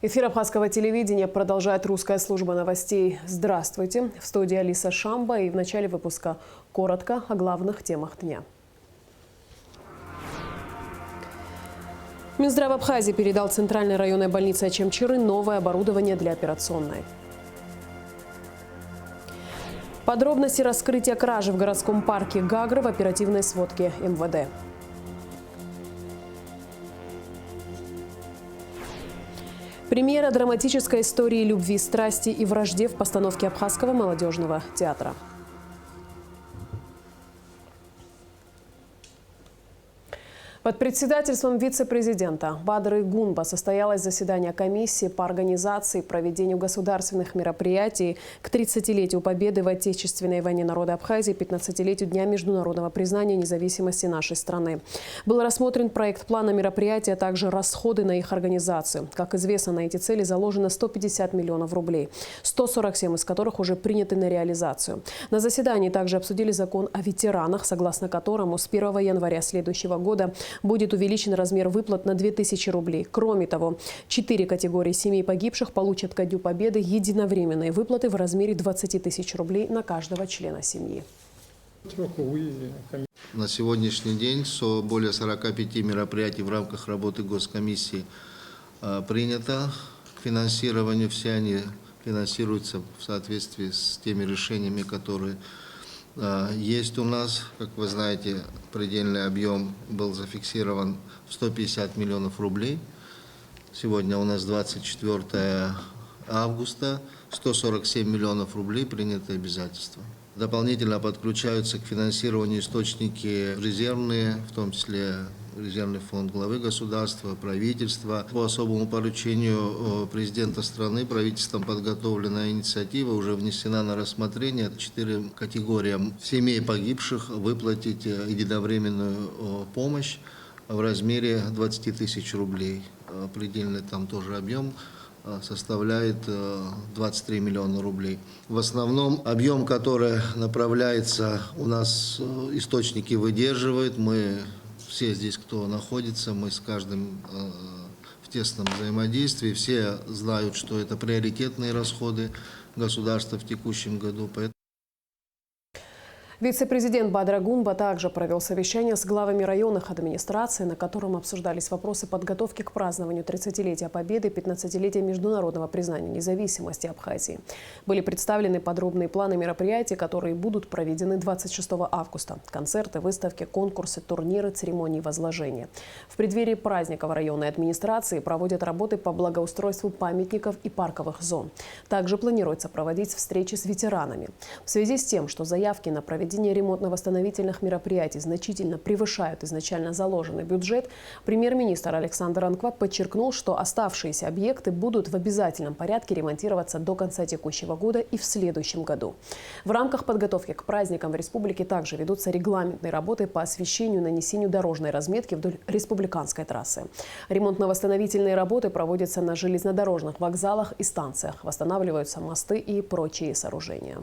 Эфир абхазского телевидения продолжает русская служба новостей. Здравствуйте. В студии Алиса Шамба, и в начале выпуска коротко о главных темах дня. Минздрав Абхазии передал Центральной районной больнице Ачамчиры новое оборудование для операционной. Подробности раскрытия кражи в городском парке Гагры в оперативной сводке МВД. Премьера драматической истории любви, страсти и вражде в постановке Абхазского молодежного театра. Под председательством вице-президента Бадры Гунба состоялось заседание комиссии по организации и проведению государственных мероприятий к 30-летию победы в Отечественной войне народа Абхазии, 15-летию Дня международного признания независимости нашей страны. Был рассмотрен проект плана мероприятия, а также расходы на их организацию. Как известно, на эти цели заложено 150 миллионов рублей, 147 из которых уже приняты на реализацию. На заседании также обсудили закон о ветеранах, согласно которому с 1 января следующего года будет увеличен размер выплат на 2000 рублей. Кроме того, 4 категории семей погибших получат ко Дню Победы единовременные выплаты в размере 20 тысяч рублей на каждого члена семьи. На сегодняшний день более 45 мероприятий в рамках работы Госкомиссии принято к финансированию. Все они финансируются в соответствии с теми решениями, которые есть у нас. Как вы знаете, предельный объем был зафиксирован в 150 миллионов рублей. Сегодня у нас 24 августа, 147 миллионов рублей приняты обязательства. Дополнительно подключаются к финансированию источники резервные, в том числе резервный фонд главы государства, правительства. По особому поручению президента страны правительством подготовлена инициатива, уже внесена на рассмотрение. 4 категориям семей погибших выплатить единовременную помощь в размере 20 тысяч рублей. Предельный там тоже объем составляет 23 миллиона рублей. В основном объем, который направляется, у нас источники выдерживают. Мы все здесь, кто находится, мы с каждым в тесном взаимодействии. Все знают, что это приоритетные расходы государства в текущем году. Вице-президент Бадра Гунба также провел совещание с главами районных администраций, на котором обсуждались вопросы подготовки к празднованию 30-летия Победы и 15-летия международного признания независимости Абхазии. Были представлены подробные планы мероприятий, которые будут проведены 26 августа. Концерты, выставки, конкурсы, турниры, церемонии возложения. В преддверии праздника в районной администрации проводят работы по благоустройству памятников и парковых зон. Также планируется проводить встречи с ветеранами. В связи с тем, что заявки на проведение ремонтно-восстановительных мероприятий значительно превышают изначально заложенный бюджет, премьер-министр Александр Анкват подчеркнул, что оставшиеся объекты будут в обязательном порядке ремонтироваться до конца текущего года и в следующем году. В рамках подготовки к праздникам в республике также ведутся регламентные работы по освещению и нанесению дорожной разметки вдоль республиканской трассы. Ремонтно-восстановительные работы проводятся на железнодорожных вокзалах и станциях. Восстанавливаются мосты и прочие сооружения.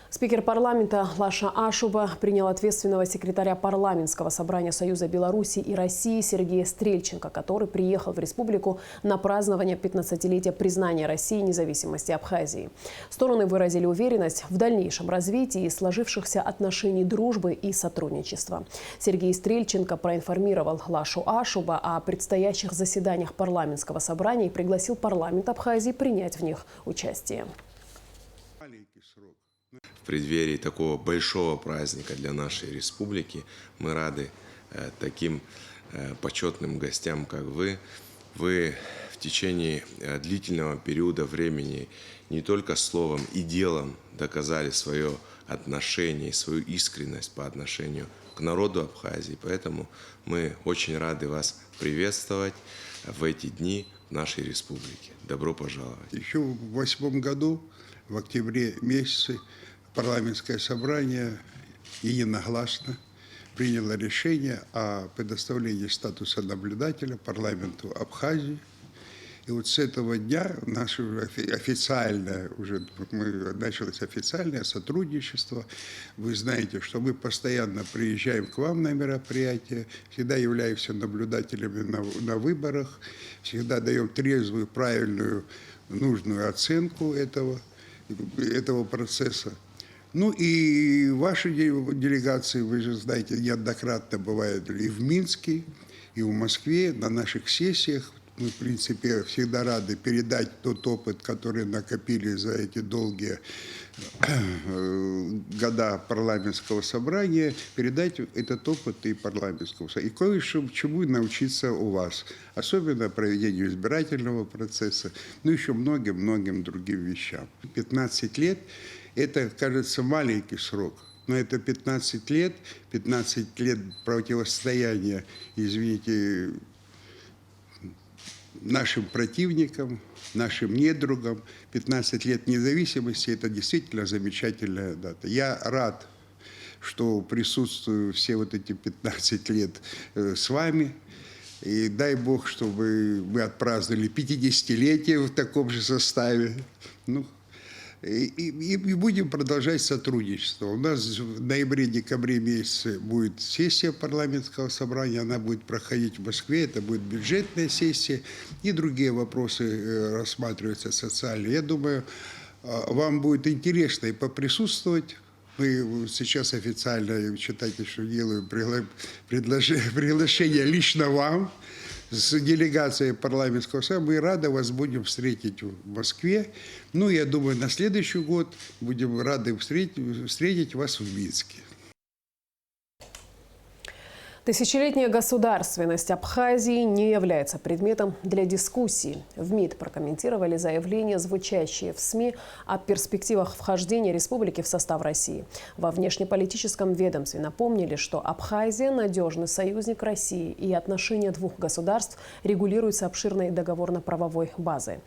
Спикер парламента Лаша Ашуба принял ответственного секретаря парламентского собрания Союза Беларуси и России Сергея Стрельченко, который приехал в республику на празднование 15-летия признания России независимости Абхазии. Стороны выразили уверенность в дальнейшем развитии сложившихся отношений дружбы и сотрудничества. Сергей Стрельченко проинформировал Лашу Ашуба о предстоящих заседаниях парламентского собрания и пригласил парламент Абхазии принять в них участие. В преддверии такого большого праздника для нашей республики мы рады таким почетным гостям, как вы. Вы в течение длительного периода времени не только словом и делом доказали свое отношение и свою искренность по отношению к народу Абхазии. Поэтому мы очень рады вас приветствовать в эти дни в нашей республике. Добро пожаловать. Еще в 2008 году, в октябре месяце, парламентское собрание единогласно приняло решение о предоставлении статуса наблюдателя парламенту Абхазии. И вот с этого дня наше официальное, началось официальное сотрудничество. Вы знаете, что мы постоянно приезжаем к вам на мероприятия, всегда являемся наблюдателями на выборах, всегда даем трезвую, правильную, нужную оценку этого процесса. Ну и ваши делегации, вы же знаете, неоднократно бывают и в Минске, и в Москве на наших сессиях. Мы, в принципе, всегда рады передать тот опыт, который накопили за эти долгие года парламентского собрания, передать этот опыт и парламентского собрания. И кое-чему научиться у вас, особенно проведению избирательного процесса, ну еще многим-многим другим вещам. 15 лет – это, кажется, маленький срок. Но это 15 лет противостояния, извините, нашим противникам, нашим недругам. 15 лет независимости – это действительно замечательная дата. Я рад, что присутствую все вот эти 15 лет с вами. И дай Бог, чтобы мы отпраздновали 50-летие в таком же составе. И будем продолжать сотрудничество. У нас в ноябре-декабре месяце будет сессия парламентского собрания, она будет проходить в Москве, это будет бюджетная сессия, и другие вопросы рассматриваются социальные. Я думаю, вам будет интересно и поприсутствовать. Мы сейчас официально, считайте, что делаем приглашение лично вам, с делегацией парламентского собрания. Мы рады вас будем встретить в Москве. Ну, я думаю, на следующий год будем рады встретить вас в Минске. Тысячелетняя государственность Абхазии не является предметом для дискуссии. В МИД прокомментировали заявления, звучащие в СМИ о перспективах вхождения республики в состав России. Во внешнеполитическом ведомстве напомнили, что Абхазия – надежный союзник России, и отношения двух государств регулируются обширной договорно-правовой базой.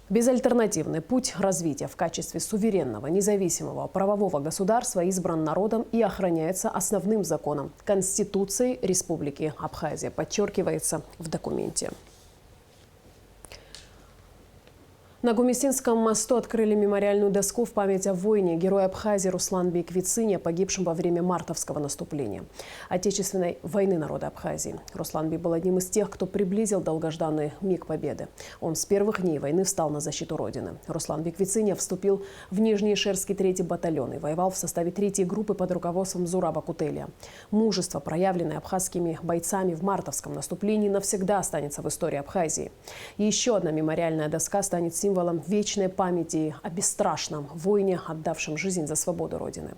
Безальтернативный путь развития в качестве суверенного, независимого правового государства избран народом и охраняется основным законом – Конституцией Республики Абхазия, подчеркивается в документе. На Гумистинском мосту открыли мемориальную доску в память о воине, герое Абхазии Русланбе Квицине, погибшем во время мартовского наступления Отечественной войны народа Абхазии. Русланбе был одним из тех, кто приблизил долгожданный миг победы. Он с первых дней войны встал на защиту Родины. Русланбе Квицине вступил в Нижний Ишерский 3-й батальон и воевал в составе 3-й группы под руководством Зураба Кутелия. Мужество, проявленное абхазскими бойцами в мартовском наступлении, навсегда останется в истории Абхазии. И еще одна мемориальная доска станет символом вечной памяти о бесстрашном воине, отдавшем жизнь за свободу Родины.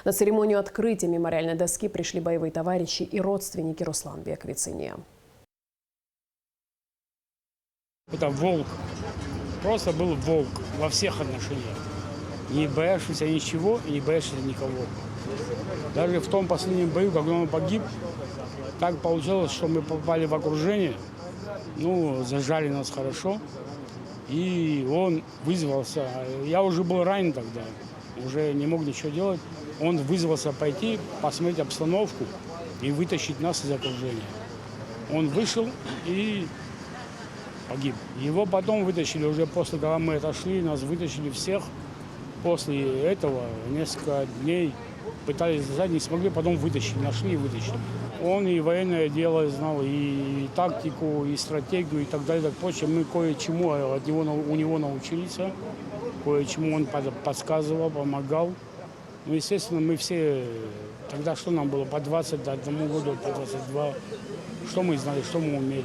На церемонию открытия мемориальной доски пришли боевые товарищи и родственники Русланбе Квицине. Это волк. Просто был волк во всех отношениях. Не боявшийся ничего и не боявшийся никого. Даже в том последнем бою, когда он погиб, так получилось, что мы попали в окружение. Зажали нас хорошо. И он вызвался, я уже был ранен тогда, уже не мог ничего делать. Он вызвался пойти, посмотреть обстановку и вытащить нас из окружения. Он вышел и погиб. Его потом вытащили, уже после того, мы отошли, нас вытащили всех. После этого несколько дней пытались зажать, не смогли, потом вытащили, нашли и вытащили. Он и военное дело знал, и тактику, и стратегию, и так далее, так прочее. Мы кое-чему у него научились, кое-чему он подсказывал, помогал. Естественно, мы все, тогда что нам было, по 21 году, по 22, что мы знали, что мы умели.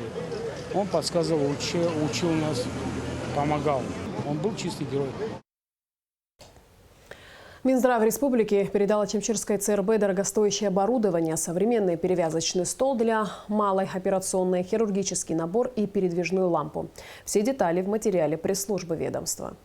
Он подсказывал, учил нас, помогал. Он был чистый герой. Минздрав республики передал Очамчирской ЦРБ дорогостоящее оборудование, современный перевязочный стол для малой операционной, хирургический набор и передвижную лампу. Все детали в материале пресс-службы ведомства.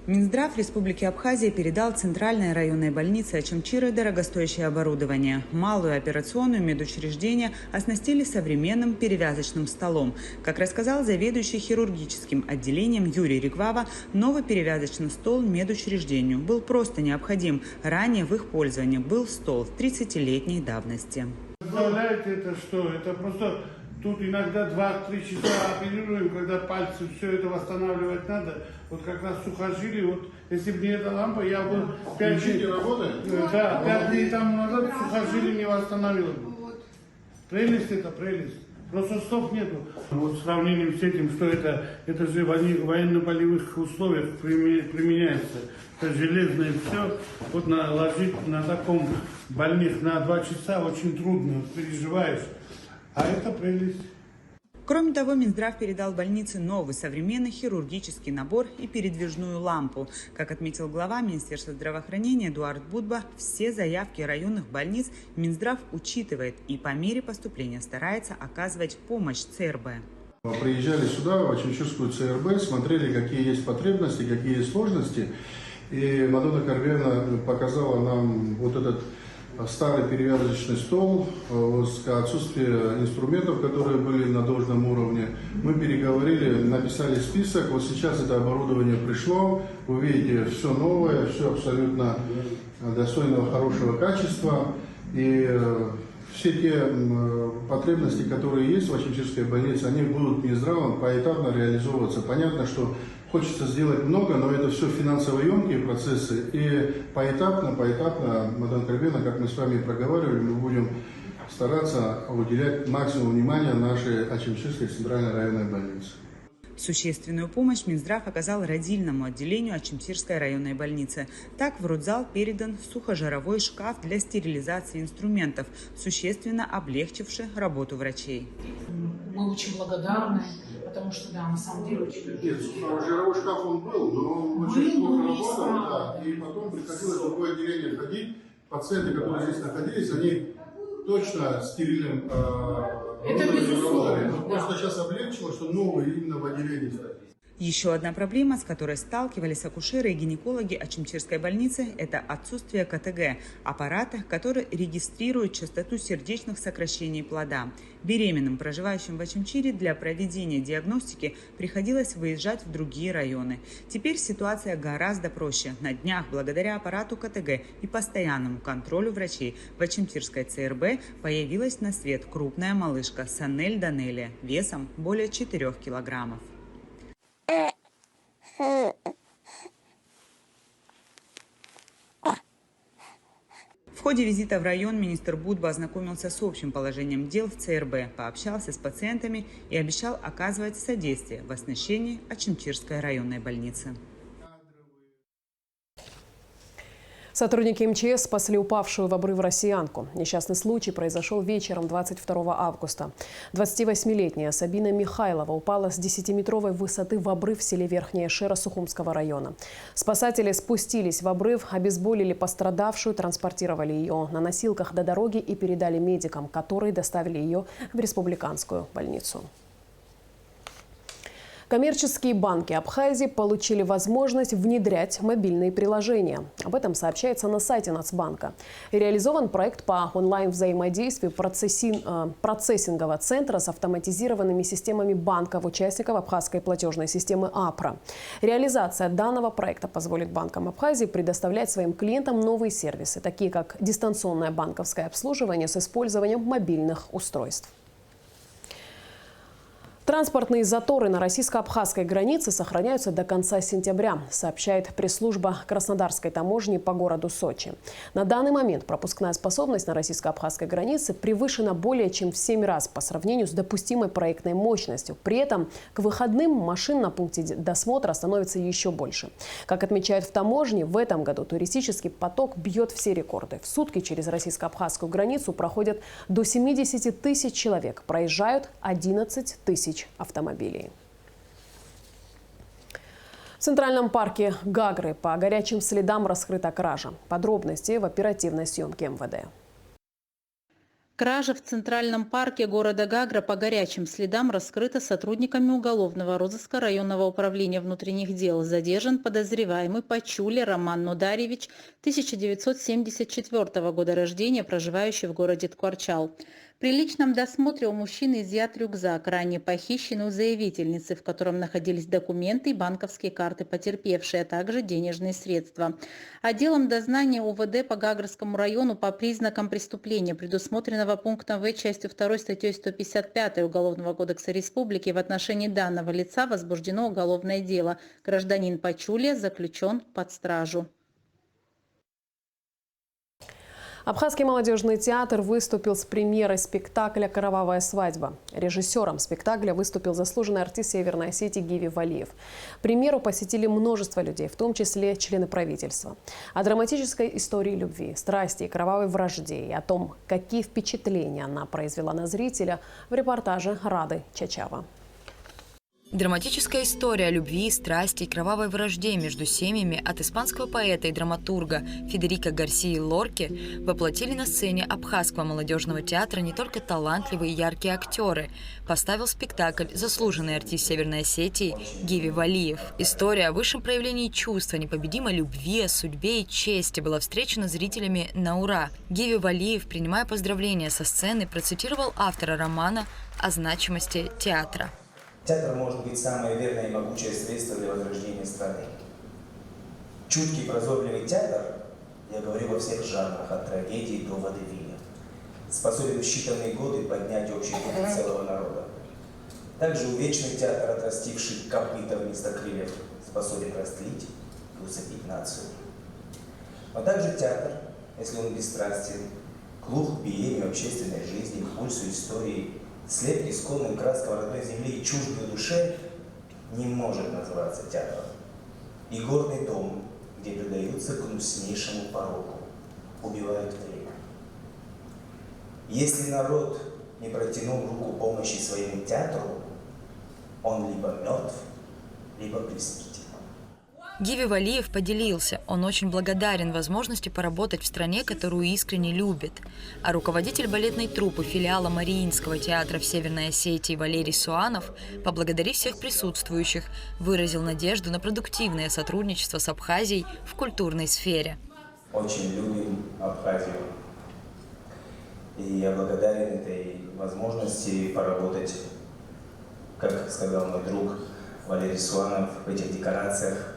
Минздрав Республики Абхазия передал Центральной районной больнице Очамчиры дорогостоящее оборудование. Малую операционную медучреждение оснастили современным перевязочным столом. Как рассказал заведующий хирургическим отделением Юрий Риквава, новый перевязочный стол медучреждению был просто необходим. Ранее в их пользовании был стол 30-летней давности. Представляете, это что? Это просто Тут иногда 2-3 часа оперируем, когда пальцы все это восстанавливать надо. Вот как раз сухожилие, вот если бы не эта лампа, я бы 5 дней работает? Да, 5 дней тому назад сухожилие не восстановило бы. Прелесть это прелесть. Просто слов нету. Вот в сравнении с этим, что это же в военно-полевых условиях применяется. Это железное все. Вот ложить на таком больных на 2 часа очень трудно, переживаешь. А это прелесть. Кроме того, Минздрав передал больнице новый современный хирургический набор и передвижную лампу. Как отметил глава Министерства здравоохранения Эдуард Будба, все заявки районных больниц Минздрав учитывает и по мере поступления старается оказывать помощь ЦРБ. Приезжали сюда, в Ачимчирскую ЦРБ, смотрели, какие есть потребности, какие есть сложности. И Мадонна Карвена показала нам вот этот старый перевязочный стол, отсутствие инструментов, которые были на должном уровне. Мы переговорили, написали список. Вот сейчас это оборудование пришло. Вы видите, все новое, все абсолютно достойного, хорошего качества. И все те потребности, которые есть в Ачимчирской больнице, они будут Минздравом поэтапно реализовываться. Понятно, что хочется сделать много, но это все финансово емкие процессы. И поэтапно, Мадонна Карвена, как мы с вами проговаривали, мы будем стараться уделять максимум внимания нашей Ачимчирской центральной районной больнице. Существенную помощь Минздрав оказал родильному отделению Ачимчирской районной больницы. Так в родзал передан сухожаровой шкаф для стерилизации инструментов, существенно облегчивший работу врачей. Мы очень благодарны, потому что, да, на самом деле очень... Нет, жировой шкаф он был, но он очень плохо работал, да, и потом приходилось в другое отделение ходить. Пациенты, которые здесь находились, они точно стерильным это безусловно. Но просто сейчас облегчило, что новые именно в отделении стоят. Еще одна проблема, с которой сталкивались акушеры и гинекологи Ачимчирской больницы, это отсутствие КТГ – аппарата, который регистрирует частоту сердечных сокращений плода. Беременным, проживающим в Ачимчире, для проведения диагностики приходилось выезжать в другие районы. Теперь ситуация гораздо проще. На днях, благодаря аппарату КТГ и постоянному контролю врачей, в Ачимчирской ЦРБ появилась на свет крупная малышка Санель Данелия весом более 4 килограммов. В ходе визита в район министр Будба ознакомился с общим положением дел в ЦРБ, пообщался с пациентами и обещал оказывать содействие в оснащении Ачимчирской районной больницы. Сотрудники МЧС спасли упавшую в обрыв россиянку. Несчастный случай произошел вечером 22 августа. 28-летняя Сабина Михайлова упала с 10-метровой высоты в обрыв в селе Верхняя Шера Сухумского района. Спасатели спустились в обрыв, обезболили пострадавшую, транспортировали ее на носилках до дороги и передали медикам, которые доставили ее в республиканскую больницу. Коммерческие банки Абхазии получили возможность внедрять мобильные приложения. Об этом сообщается на сайте Нацбанка. Реализован проект по онлайн-взаимодействию процессингового центра с автоматизированными системами банков-участников абхазской платежной системы АПРА. Реализация данного проекта позволит банкам Абхазии предоставлять своим клиентам новые сервисы, такие как дистанционное банковское обслуживание с использованием мобильных устройств. Транспортные заторы на российско-абхазской границе сохраняются до конца сентября, сообщает пресс-служба Краснодарской таможни по городу Сочи. На данный момент пропускная способность на российско-абхазской границе превышена более чем в 7 раз по сравнению с допустимой проектной мощностью. При этом к выходным машин на пункте досмотра становится еще больше. Как отмечают в таможне, в этом году туристический поток бьет все рекорды. В сутки через российско-абхазскую границу проходят до 70 тысяч человек, проезжают 11 тысяч автомобилей. В Центральном парке Гагры по горячим следам раскрыта кража. Подробности в оперативной съемке МВД. Кража в Центральном парке города Гагра по горячим следам раскрыта сотрудниками уголовного розыска районного управления внутренних дел. Задержан подозреваемый Пачули Роман Нударевич, 1974 года рождения, проживающий в городе Ткварчал. При личном досмотре у мужчины изъят рюкзак, ранее похищенный у заявительницы, в котором находились документы и банковские карты потерпевшей, а также денежные средства. Отделом дознания УВД по Гагрскому району по признакам преступления, предусмотренного пунктом В частью 2 статьей 155 Уголовного кодекса Республики, в отношении данного лица возбуждено уголовное дело. Гражданин Пачулья заключен под стражу. Абхазский молодежный театр выступил с премьерой спектакля «Кровавая свадьба». Режиссером спектакля выступил заслуженный артист Северной Осетии Гиви Валиев. Премьеру посетили множество людей, в том числе члены правительства. О драматической истории любви, страсти и кровавой вражде и о том, какие впечатления она произвела на зрителя, в репортаже Рады Чачава. Драматическая история любви, страсти и кровавой вражде между семьями от испанского поэта и драматурга Федерико Гарсии Лорки воплотили на сцене Абхазского молодежного театра не только талантливые и яркие актеры. Поставил спектакль заслуженный артист Северной Осетии Гиви Валиев. История о высшем проявлении чувства, непобедимой любви, о судьбе и чести была встречена зрителями на ура. Гиви Валиев, принимая поздравления со сцены, процитировал автора романа о значимости театра. Театр может быть самое верное и могучее средство для возрождения страны. Чуткий, прозорливый театр, я говорю во всех жанрах, от трагедии до водевиля, способен в считанные годы поднять общий дух целого народа. Также увечный театр, отрастивший копыта вместо крыльев, способен растлить и усыпить нацию. Но также театр, если он бесстрастен, глух к биению общественной жизни, к пульсу истории, след исконным краскам родной земли и чуждой душе, не может называться театром. И горный дом, где предаются гнуснейшему пороку, убивают время. Если народ не протянул руку помощи своему театру, он либо мертв, либо при смерти. Гиви Валиев поделился, он очень благодарен возможности поработать в стране, которую искренне любит. А руководитель балетной труппы филиала Мариинского театра в Северной Осетии Валерий Суанов, поблагодарив всех присутствующих, выразил надежду на продуктивное сотрудничество с Абхазией в культурной сфере. Очень любим Абхазию. И я благодарен этой возможности поработать, как сказал мой друг Валерий Суанов, в этих декорациях.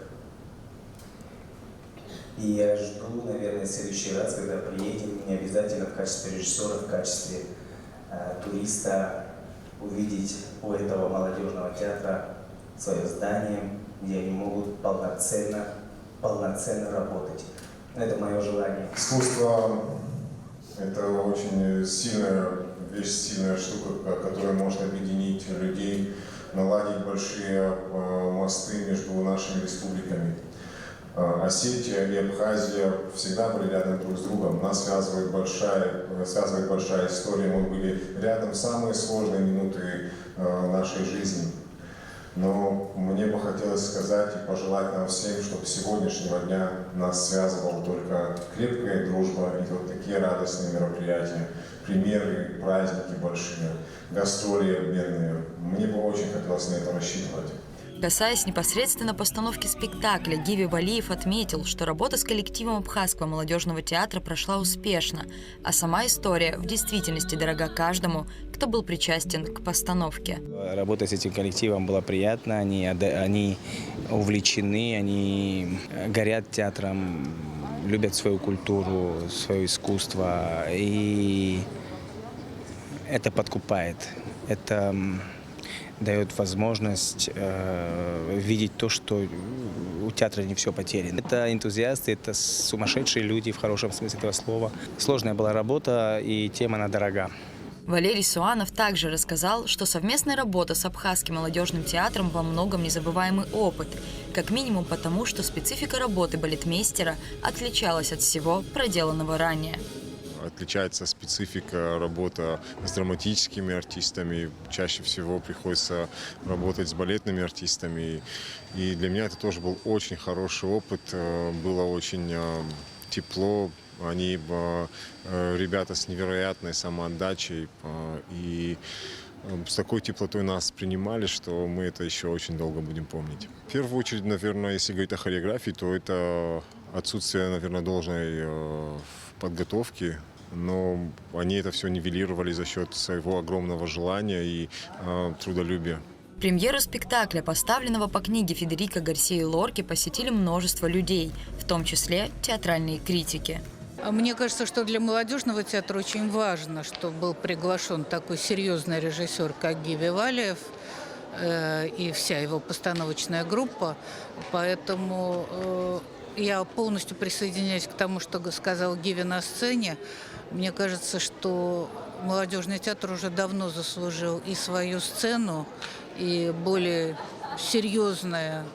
И я жду, наверное, в следующий раз, когда приедем, не обязательно в качестве режиссера, в качестве туриста, увидеть у этого молодежного театра свое здание, где они могут полноценно работать. Это мое желание. Искусство – это очень сильная вещь, сильная штука, которая может объединить людей, наладить большие мосты между нашими республиками. Осетия и Абхазия всегда были рядом друг с другом. Нас связывает большая история. Мы были рядом в самые сложные минуты нашей жизни. Но мне бы хотелось сказать и пожелать нам всем, чтобы с сегодняшнего дня нас связывала только крепкая дружба и вот такие радостные мероприятия, премьеры, праздники большие, гастроли обменные. Мне бы очень хотелось на это рассчитывать. Касаясь непосредственно постановки спектакля, Гиви Валиев отметил, что работа с коллективом Абхазского молодежного театра прошла успешно, а сама история в действительности дорога каждому, кто был причастен к постановке. Работать с этим коллективом было приятно, они увлечены, они горят театром, любят свою культуру, свое искусство, и это подкупает. Это дает возможность видеть то, что у театра не все потеряно. Это энтузиасты, это сумасшедшие люди в хорошем смысле этого слова. Сложная была работа, и тема она дорога. Валерий Суанов также рассказал, что совместная работа с Абхазским молодежным театром во многом незабываемый опыт, как минимум потому, что специфика работы балетмейстера отличалась от всего проделанного ранее. Отличается специфика работы с драматическими артистами. Чаще всего приходится работать с балетными артистами. И для меня это тоже был очень хороший опыт. Было очень тепло. Они ребята с невероятной самоотдачей. И с такой теплотой нас принимали, что мы это еще очень долго будем помнить. В первую очередь, наверное, если говорить о хореографии, то это отсутствие, наверное, должной подготовки но они это все нивелировали за счет своего огромного желания и трудолюбия. Премьеру спектакля, поставленного по книге Федерико Гарсии Лорки, посетили множество людей, в том числе театральные критики. Мне кажется, что для молодежного театра очень важно, что был приглашен такой серьезный режиссер, как Гиви Валиев, и вся его постановочная группа. Поэтому я полностью присоединяюсь к тому, что сказал Гиви на сцене. Мне кажется, что молодежный театр уже давно заслужил и свою сцену, и более серьезную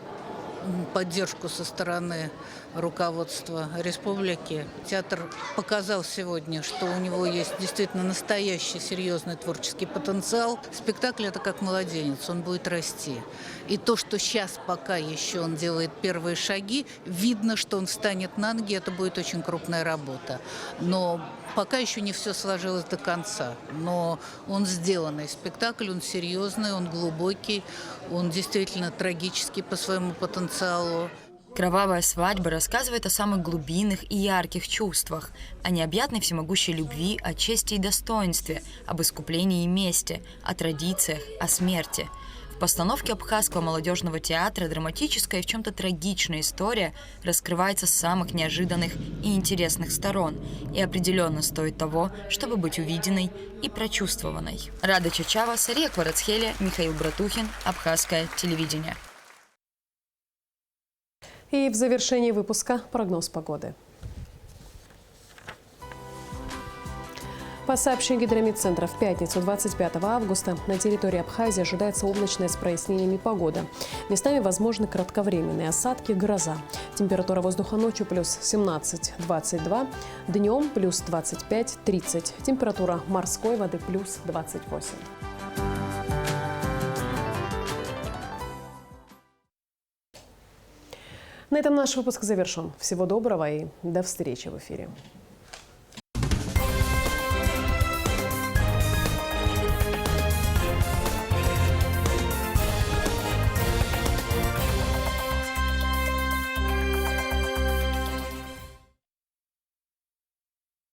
поддержку со стороны руководства республики. Театр показал сегодня, что у него есть действительно настоящий серьезный творческий потенциал. Спектакль – это как младенец, он будет расти. И то, что сейчас пока еще он делает первые шаги, видно, что он встанет на ноги, это будет очень крупная работа. Но пока еще не все сложилось до конца. Но он сделанный спектакль, он серьезный, он глубокий, он действительно трагический по своему потенциалу. «Кровавая свадьба» рассказывает о самых глубинных и ярких чувствах, о необъятной всемогущей любви, о чести и достоинстве, об искуплении и мести, о традициях, о смерти. В постановке Абхазского молодежного театра драматическая и в чем-то трагичная история раскрывается с самых неожиданных и интересных сторон и определенно стоит того, чтобы быть увиденной и прочувствованной. Рада Чачава, Сария Кварацхелия, Михаил Братухин, Абхазское телевидение. И в завершении выпуска прогноз погоды. По сообщению Гидромедцентра, в пятницу 25 августа на территории Абхазии ожидается облачная с прояснениями погода. Местами возможны кратковременные осадки, гроза. Температура воздуха ночью плюс 17-22, днем плюс 25-30. Температура морской воды плюс 28. На этом наш выпуск завершен. Всего доброго и до встречи в эфире.